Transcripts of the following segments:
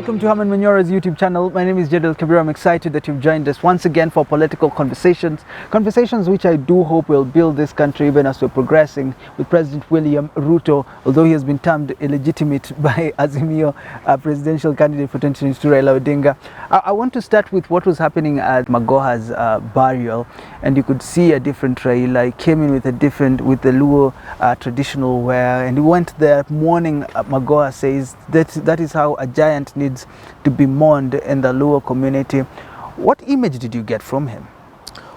Welcome to Herman Manyora's YouTube channel. My name is Jedel Kabir. I'm excited that you've joined us once again for political conversations. Conversations which I do hope will build this country even as we're progressing with President William Ruto, although he has been termed illegitimate by Azimio presidential candidate for 2022 Raila Odinga. I want to start with what was happening at Magoha's burial, and you could see a different Raila. He came in with the Luo traditional wear, and he went there mourning. Magoha says that is how a giant needs to be mourned in the Luo community. What image did you get from him?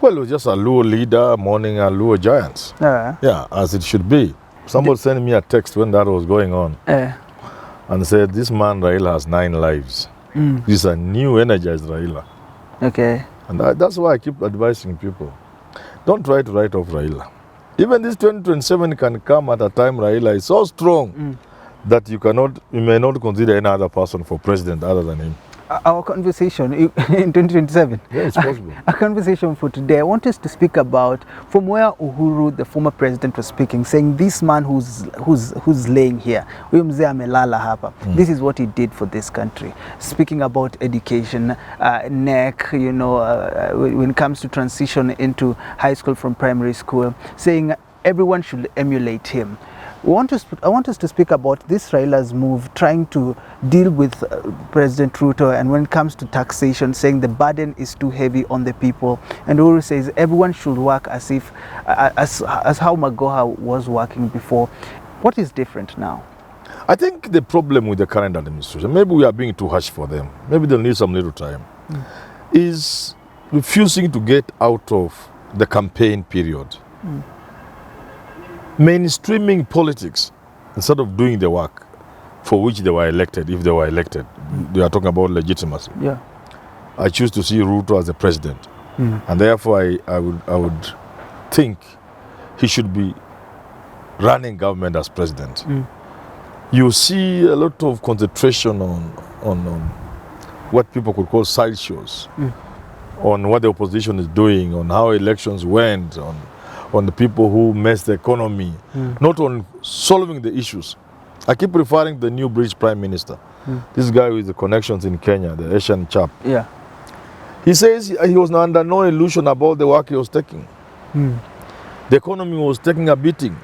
Well, it was just a Luo leader mourning a Luo giants. Yeah, as it should be. Someone sent me a text when that was going on and said, this man Raila has 9 lives. He's a new energized Raila. Okay. And that's why I keep advising people. Don't try to write off Raila. Even this 2027 can come at a time Raila is so strong that you may not consider any other person for president other than him. Our conversation in 2027. Yeah, it's possible. A conversation for today. I want us to speak about from where Uhuru, the former president, was speaking, saying this man who's laying here, this is what he did for this country. Speaking about education, NEC, when it comes to transition into high school from primary school, saying everyone should emulate him. I want us to speak about this Raila's move, trying to deal with President Ruto, and when it comes to taxation, saying the burden is too heavy on the people. And Uhuru says everyone should work as how Magoha was working before. What is different now? I think the problem with the current administration, maybe we are being too harsh for them, maybe they'll need some little time, is refusing to get out of the campaign period. Mainstreaming politics instead of doing the work for which they were elected, if they were elected. They are talking about legitimacy. Yeah. I choose to see Ruto as the president, and therefore I would think he should be running government as president. You see a lot of concentration on what people could call sideshows, on what the opposition is doing, on how elections went, on the people who mess the economy, not on solving the issues. I keep referring to the new British Prime Minister, this guy with the connections in Kenya, the Asian chap. Yeah. He says he was under no illusion about the work he was taking. The economy was taking a beating.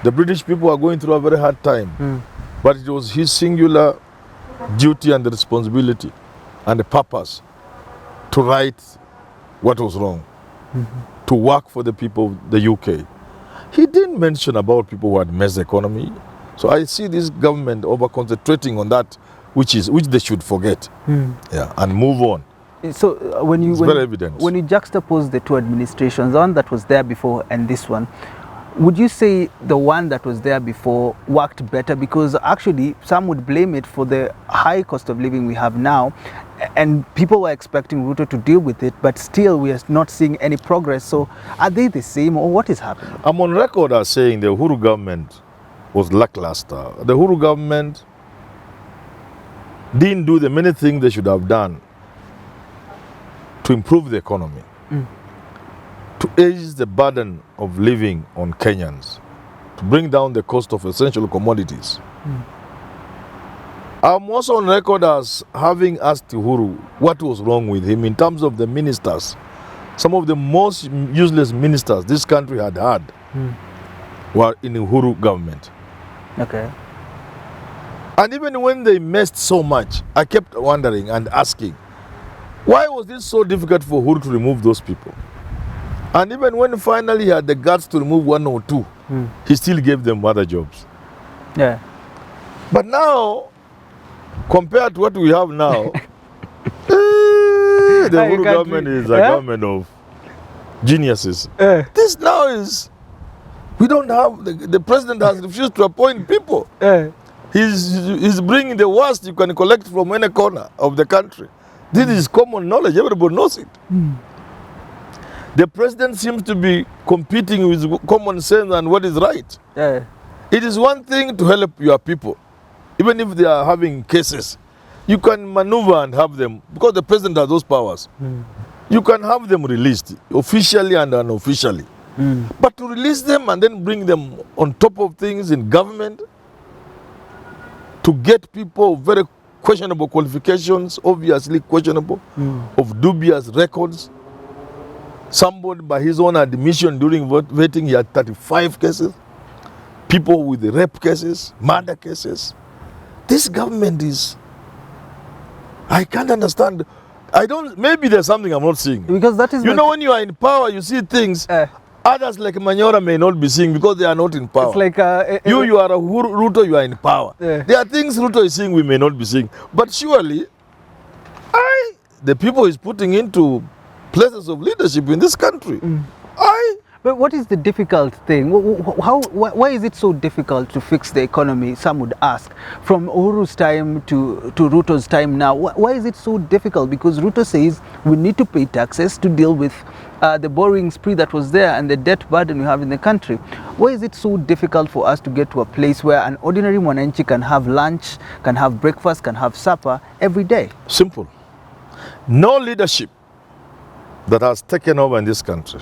The British people are going through a very hard time. But it was his singular duty and the responsibility and the purpose to right what was wrong. To work for the people of the UK. He didn't mention about people who had messed the economy. So I see this government over-concentrating on that which they should forget, and move on. So when you juxtapose the two administrations, the one that was there before and this one, would you say the one that was there before worked better? Because actually some would blame it for the high cost of living we have now, and people were expecting Ruto to deal with it, but still we are not seeing any progress. So are they the same, or what is happening? I'm on record as saying the Uhuru government was lackluster. The Uhuru government didn't do the many things they should have done to improve the economy, to ease the burden of living on Kenyans, to bring down the cost of essential commodities. I'm also on record as having asked Uhuru what was wrong with him in terms of the ministers. Some of the most useless ministers this country had were in the Uhuru government. Okay. And even when they messed so much, I kept wondering and asking, why was this so difficult for Uhuru to remove those people? And even when finally he had the guts to remove 1 or 2, he still gave them other jobs. Yeah. But now, compared to what we have now, the Uhuru government is a government of geniuses. This now is, we don't have, the president has refused to appoint people. He's bringing the worst you can collect from any corner of the country. This is common knowledge, everybody knows it. The president seems to be competing with common sense and what is right. It is one thing to help your people, even if they are having cases. You can maneuver and have them, because the president has those powers. You can have them released, officially and unofficially. But to release them and then bring them on top of things in government, to get people very questionable qualifications, obviously questionable, of dubious records. Somebody, by his own admission during voting, he had 35 cases. People with rape cases, murder cases. This government is, I can't understand. Maybe there's something I'm not seeing. Because that is, you know, when you are in power, you see things others like Manyora may not be seeing because they are not in power. It's like you are a Ruto, you are in power. There are things Ruto is seeing we may not be seeing. But surely, the people he's putting into places of leadership in this country, But what is the difficult thing? Why is it so difficult to fix the economy, some would ask, from Uhuru's time to Ruto's time now? Why is it so difficult? Because Ruto says we need to pay taxes to deal with the borrowing spree that was there and the debt burden we have in the country. Why is it so difficult for us to get to a place where an ordinary mwananchi can have lunch, can have breakfast, can have supper every day? Simple. No leadership that has taken over in this country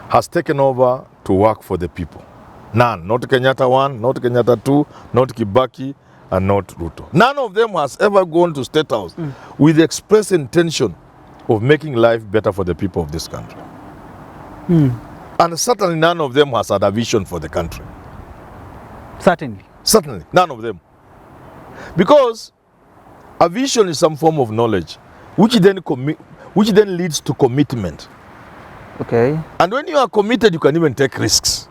has taken over to work for the people. None. Not Kenyatta 1, not Kenyatta 2, not Kibaki, and not Ruto. None of them has ever gone to State House with the express intention of making life better for the people of this country. And certainly none of them has had a vision for the country. Certainly. Certainly, none of them. Because a vision is some form of knowledge, which then leads to commitment. Okay. And when you are committed, you can even take risks.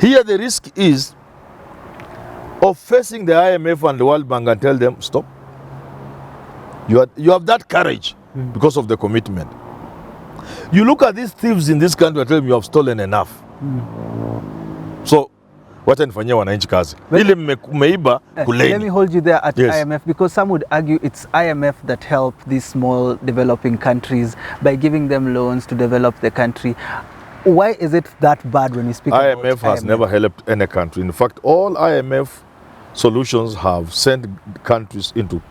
Here the risk is of facing the IMF and the World Bank and tell them, stop. You have that courage because of the commitment. You look at these thieves in this country and tell them you have stolen enough. So, wacha nifanyie wananchi kazi. Ile mmeiba kuleni. Let me hold you there at IMF, because some would argue it's IMF that helped these small developing countries by giving them loans to develop the country. Why is it that bad when you speak about IMF? IMF has never helped any country. In fact, all IMF solutions have sent countries into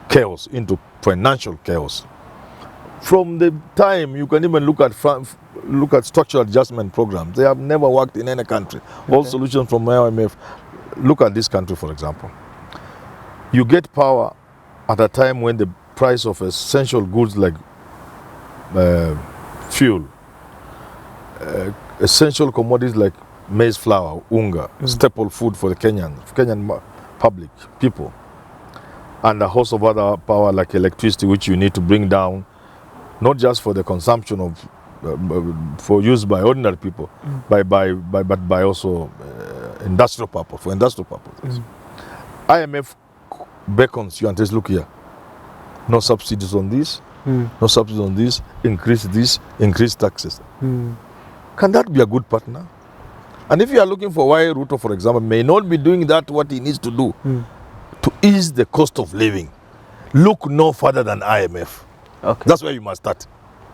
chaos, into financial chaos. From the time you can even look at structural adjustment programs, they have never worked in any country. Okay. All solutions from IMF. Look at this country, for example. You get power at a time when the price of essential goods like fuel, essential commodities like maize flour, unga, staple food for the Kenyan public people, and a host of other power like electricity, which you need to bring down, not just for the consumption of, for use by ordinary people, but by also industrial purpose, for industrial purposes. IMF beckons you and says, look here, no subsidies on this, no subsidies on this, increase taxes. Can that be a good partner? And if you are looking for why Ruto, for example, may not be doing that, what he needs to do to ease the cost of living, look no further than IMF. Okay. That's where you must start.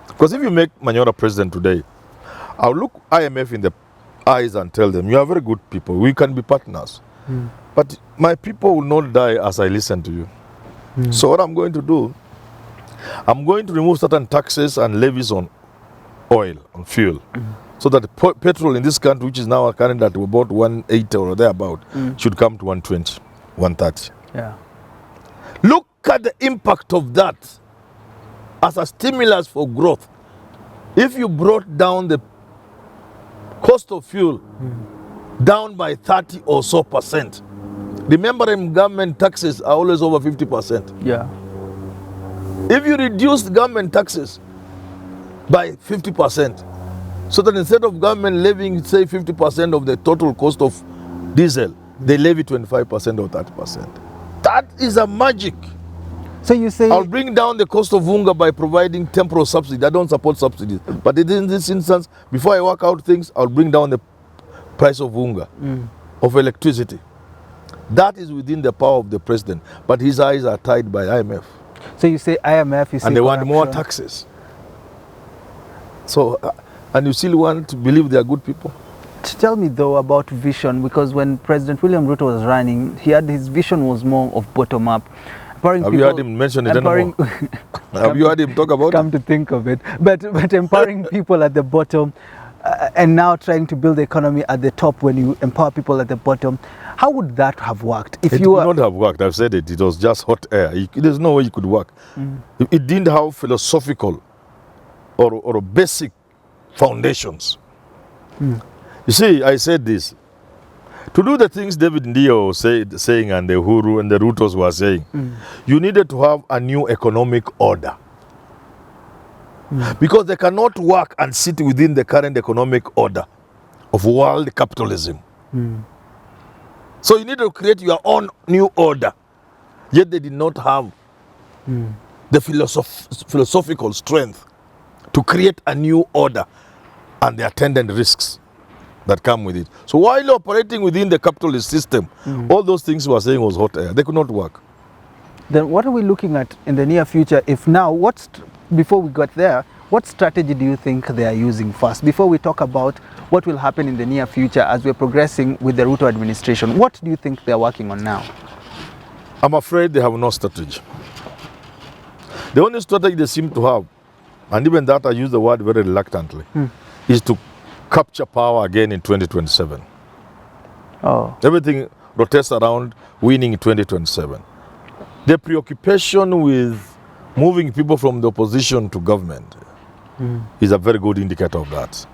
Because if you make Manyora president today, I'll look IMF in the eyes and tell them, you are very good people, we can be partners. But my people will not die as I listen to you. So what I'm going to do, I'm going to remove certain taxes and levies on oil, on fuel, so that petrol in this country, which is now currently at about 180 or thereabout, should come to 120, 130. Yeah. Look at the impact of that as a stimulus for growth. If you brought down the cost of fuel down by 30 or so %, remember government taxes are always over 50%. Yeah. If you reduce government taxes by 50%, so that instead of government levying, say, 50% of the total cost of diesel, they levy 25% or 30%. That is a magic. So you say... I'll bring down the cost of unga by providing temporal subsidy. I don't support subsidies. But in this instance, before I work out things, I'll bring down the price of unga, of electricity. That is within the power of the president. But his eyes are tied by IMF. So you say IMF, you say and they want more taxes. So, and you still want to believe they are good people? Tell me though about vision, because when President William Ruto was running, his vision was more of bottom up. Have you heard him mention it anymore? Have you heard him talk about it? Come to think of it. But empowering people at the bottom, and now trying to build the economy at the top when you empower people at the bottom. How would that have worked? If It you would not have worked. I've said it. It was just hot air. There's no way it could work. It didn't have philosophical or a basic foundations. You see, I said this. To do the things David Ndio was saying and the Uhuru and the Rutos were saying, you needed to have a new economic order. Because they cannot work and sit within the current economic order of world capitalism. So you need to create your own new order. Yet they did not have the philosophical strength to create a new order and the attendant risks that come with it. So while operating within the capitalist system, all those things we were saying was hot air. They could not work. Then what are we looking at in the near future? If now, before we got there, what strategy do you think they are using first? Before we talk about what will happen in the near future as we're progressing with the Ruto administration, what do you think they're working on now? I'm afraid they have no strategy. The only strategy they seem to have, and even that I use the word very reluctantly, is to capture power again in 2027. Oh. Everything rotates around winning in 2027. The preoccupation with moving people from the opposition to government is a very good indicator of that.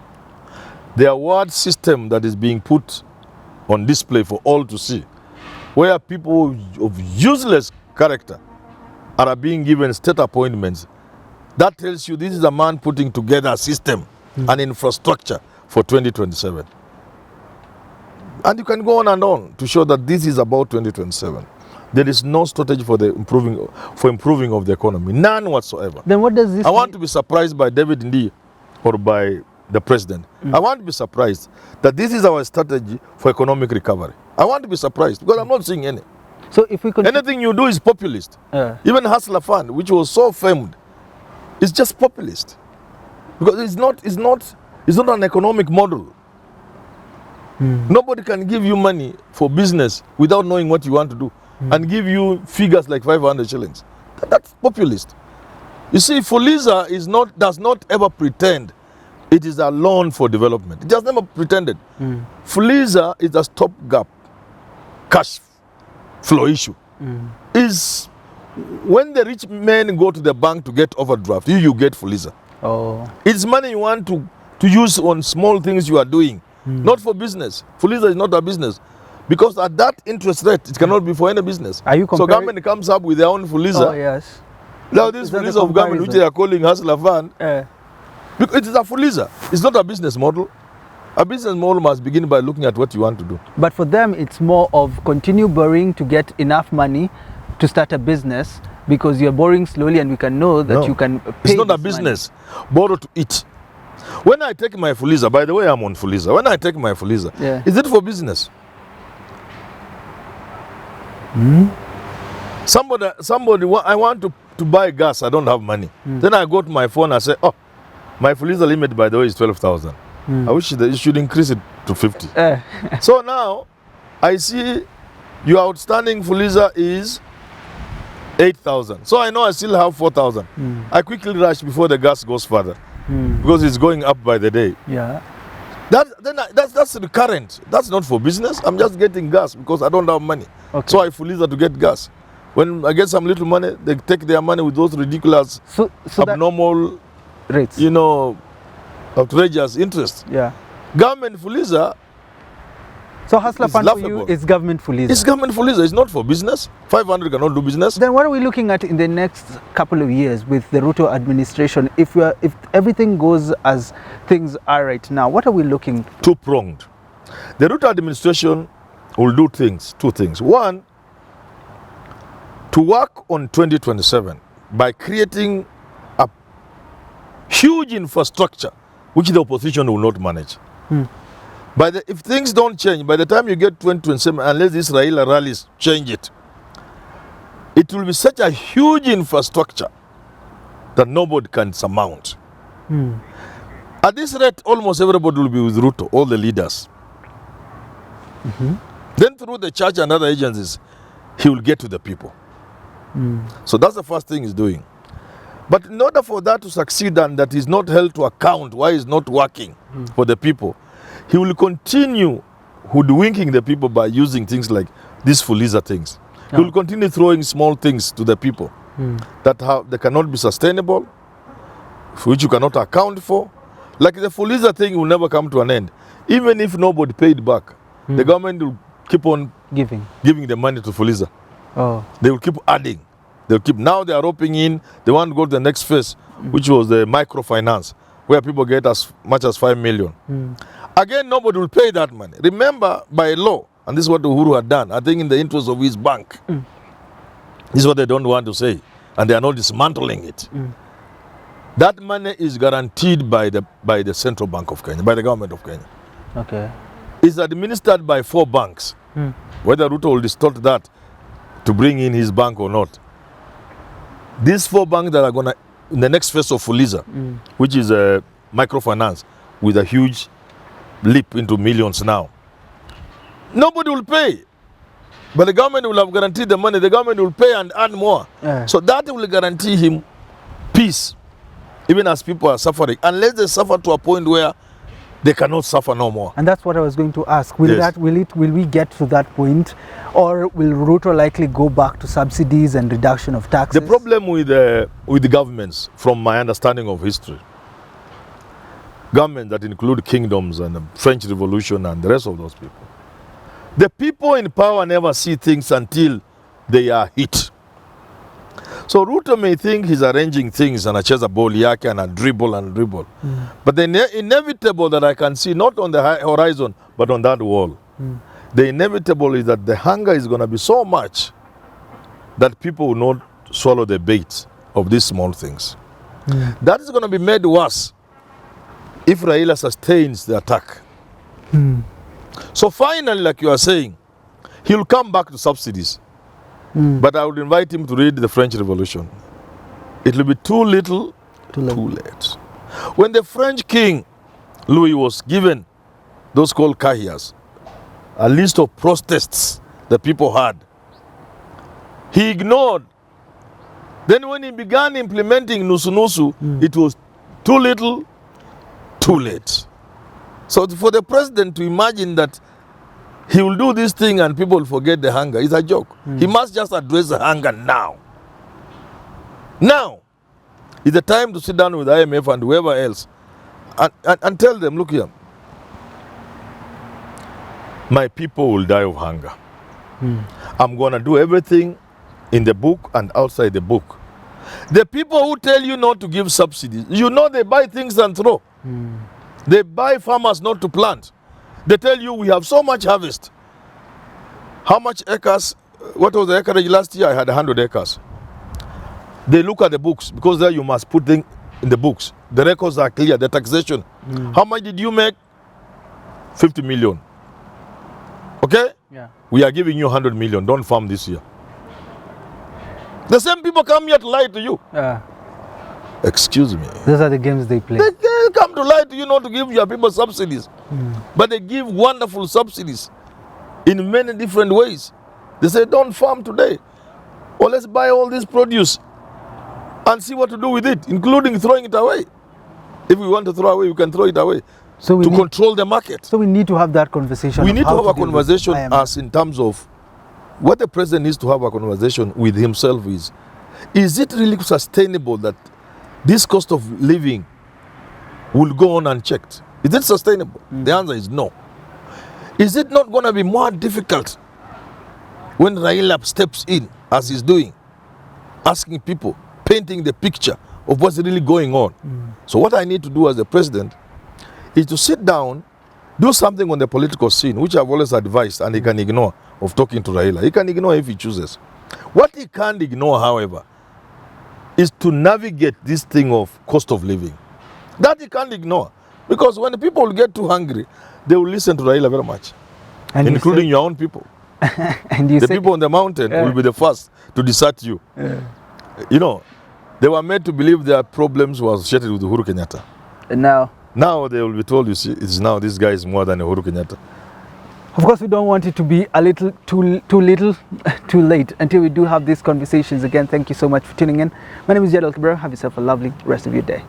The award system that is being put on display for all to see, where people of useless character are being given state appointments, that tells you this is a man putting together a system, an infrastructure for 2027. And you can go on and on to show that this is about 2027. There is no strategy for improving of the economy, none whatsoever. Then what does this I want to be surprised by David Ndii or by the president. I want to be surprised that this is our strategy for economic recovery. I want to be surprised because I'm not seeing any. So if we could Anything you do is populist. Even Hustler Fund, which was so famed, is just populist. Because it's not an economic model. Nobody can give you money for business without knowing what you want to do and give you figures like 500 shillings. That's populist. You see, Fuliza does not ever pretend it is a loan for development. It has never pretended. Fuliza is a stopgap cash flow issue. Is when the rich men go to the bank to get overdraft, you get Fuliza. Oh. It's money you want to use on small things you are doing, not for business. Fuliza is not a business. Because at that interest rate, it cannot be for any business. Are you so government comes up with their own Fuliza. Oh, yes. Now this Fuliza of government, which they are calling Hustler Fund, because it is a Fuliza. It's not a business model. A business model must begin by looking at what you want to do. But for them, it's more of continue borrowing to get enough money to start a business, because you're borrowing slowly and we can know that you can pay. It's not a business. Borrow to eat. When I take my Fuliza, by the way, I'm on Fuliza. When I take my Fuliza, is it for business? Somebody, I want to buy gas, I don't have money. Then I go to my phone and say, oh, my Fuliza limit, by the way, is 12,000. I wish you should increase it to 50. So now, I see your outstanding Fuliza is 8,000. So I know I still have 4,000. I quickly rush before the gas goes further. Because it's going up by the day. Yeah. That's recurrent. That's not for business. I'm just getting gas because I don't have money. Okay. So I Fuliza to get gas. When I get some little money, they take their money with those ridiculous, abnormal rates. Outrageous interest. Yeah. Government Fuliza. So Hustler Fund for you is government Fuliza. It's government Fuliza. It's not for business. 500 cannot do business. Then what are we looking at in the next couple of years with the Ruto administration? If everything goes as things are right now, what are we looking? Two-pronged. The Ruto administration will do two things. One, to work on 2027 by creating a huge infrastructure which the opposition will not manage. If things don't change, by the time you get 2027, unless these Raila rallies change it, it will be such a huge infrastructure that nobody can surmount. At this rate, almost everybody will be with Ruto, all the leaders. Then through the church and other agencies, he will get to the people. So that's the first thing he's doing. But in order for that to succeed and that is not held to account why it's not working for the people, he will continue hoodwinking the people by using things like these Fuliza things. He will continue throwing small things to the people that they cannot be sustainable, for which you cannot account for. Like the Fuliza thing will never come to an end. Even if nobody paid back, the government will keep on giving the money to Fuliza. They will keep adding. Now they are roping in, they want to go to the next phase, which was the microfinance, where people get as much as 5 million. Again, nobody will pay that money. Remember, by law, and this is what Uhuru had done, I think in the interest of his bank, this is what they don't want to say, and they are not dismantling it. That money is guaranteed by the Central Bank of Kenya, by the government of Kenya. Okay. It's administered by 4 banks. Whether Ruto will distort that to bring in his bank or not. These 4 banks that are going to, in the next phase of Fuliza, which is a microfinance with a huge leap into millions now, nobody will pay. But the government will have guaranteed the money. The government will pay and add more. So that will guarantee him peace, even as people are suffering, unless they suffer to a point where they cannot suffer no more. And that's what I was going to ask. Will we get to that point, or will Ruto likely go back to subsidies and reduction of taxes? The problem with the governments, from my understanding of history, governments that include kingdoms and the French Revolution and the rest of those people, the people in power never see things until they are hit. So Ruto may think he's arranging things and acheza ball yake and a dribble. But the inevitable that I can see, not on the horizon, but on that wall, the inevitable is that the hunger is going to be so much that people will not swallow the bait of these small things. That is going to be made worse if Raila sustains the attack. So finally, like you are saying, he'll come back to subsidies. But I would invite him to read the French Revolution. It will be too little, too late. When the French king, Louis, was given those called cahiers, a list of protests that people had, he ignored. Then when he began implementing nusu-nusu, it was too little, too late. So for the president to imagine that he will do this thing and people will forget the hunger is a joke. He must just address the hunger now. Now is the time to sit down with IMF and whoever else and tell them, look here, my people will die of hunger. I'm going to do everything in the book and outside the book. The people who tell you not to give subsidies, you know they buy things and throw. They buy farmers not to plant. They tell you we have so much harvest. How much acres? What was the acreage last year? I had 100 acres. They look at the books, because there you must put things in the books. The records are clear, the taxation. How much did you make? 50 million. Okay? Yeah. We are giving you 100 million. Don't farm this year. The same people come here to lie to you. Excuse me. Those are the games they play. They come to lie to you not to give your people subsidies. But they give wonderful subsidies in many different ways. They say, don't farm today. Or let's buy all this produce and see what to do with it, including throwing it away. If we want to throw away, we can throw it away. So to control the market. So we need to have that conversation. We need to have a conversation as in terms of what the president needs to have a conversation with himself is it really sustainable that this cost of living will go on unchecked? Is it sustainable? The answer is no. Is it not going to be more difficult when Raila steps in, as he's doing, asking people, painting the picture of what's really going on? So what I need to do as the president is to sit down, do something on the political scene, which I've always advised, and he can ignore, of talking to Raila. He can ignore if he chooses. What he can't ignore, however, is to navigate this thing of cost of living. That he can't ignore. Because when the people get too hungry, they will listen to Raila very much, and including your own people. And the people on the mountain will be the first to desert you. You know, they were made to believe their problems were associated with Uhuru Kenyatta. And now they will be told, you see, it's now this guy is more than Uhuru Kenyatta. Of course, we don't want it to be a little too little, too late until we do have these conversations again. Thank you so much for tuning in. My name is Jadal Cabrera. Have yourself a lovely rest of your day.